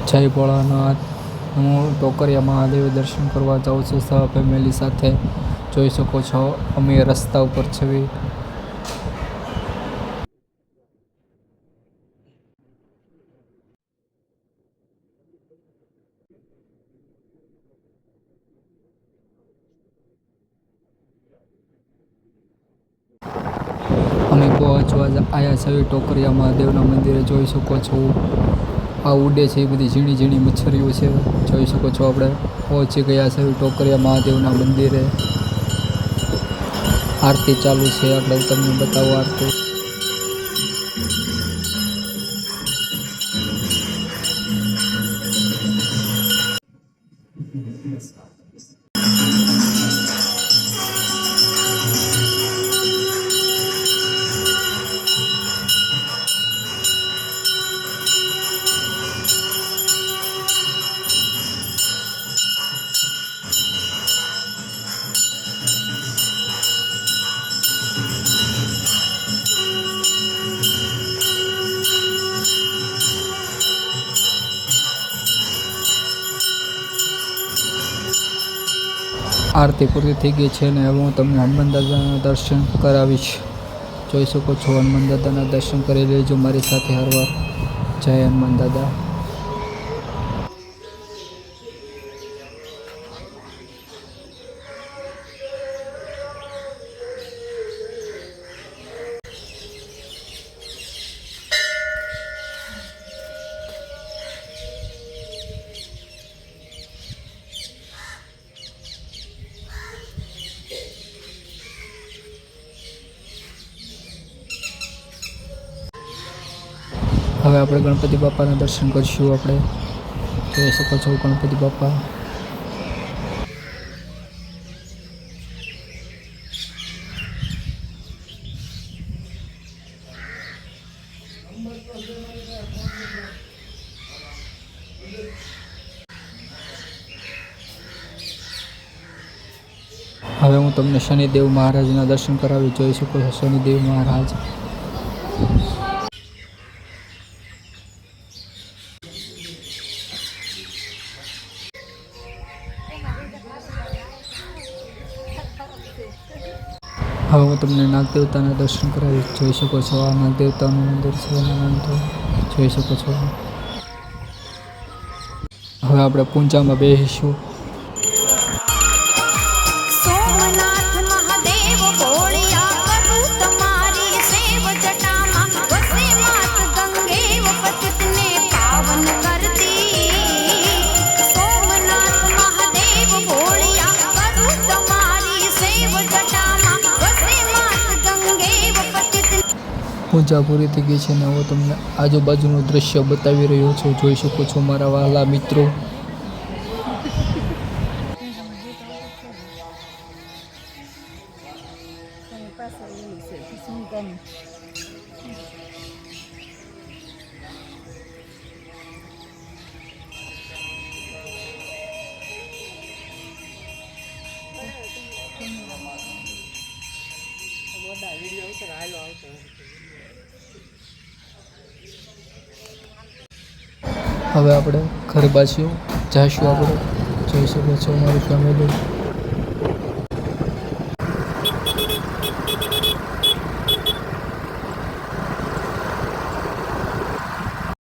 જય ભોળાનાથ। હું ટોકરિયા મહાદેવ દર્શન કરવા જાઉં છું સહ ફેમિલી સાથે। જોઈ શકો છો અમે રસ્તા ઉપર છીએ। અમે પહોંચવા આવ્યા છીએ ટોકરિયા મહાદેવના મંદિરે। જોઈ શકો છો આ ઉડે છે એ બધી ઝીણી ઝીણી મચ્છરીઓ છે। જોઈ શકો છો આપણે પહોંચી ગયા છે ટોકરિયા મહાદેવના મંદિરે। આરતી ચાલુ છે, આપણે તમને બતાવો આરતી। આરતી પૂરી થઈ ગઈ છે ને હવે હું તમને હનુમાન દાદાના દર્શન કરાવીશ। જોઈ શકો છો હનુમાન દાદાના દર્શન કરી લેજો મારી સાથે હરવાર। જય હનુમાન દાદા। હવે આપણે ગણપતિ બાપાના દર્શન કરીશું। આપણે જોઈ શકો છો ગણપતિ બાપા। હવે હું તમને શનિદેવ મહારાજના દર્શન કરાવી। જોઈ શકો છો શનિદેવ મહારાજ। હવે હું તમને નાગદેવતાના દર્શન કરાવીશ। જોઈ શકો છો આ નાગદેવતાનું મંદિર છે જોઈ શકો છો। હવે આપણે પૂંજામાં બેસીશું। પૂજા પૂરી થઈ ગઈ છે ને હું તમને આજુબાજુનું દ્રશ્ય બતાવી રહ્યો છું। જોઈ શકો છો મારા વહાલા મિત્રો। હવે આપણે ઘર બાજુ જઈશું। આપણે જોઈ શકો છો મારી ફેમિલી।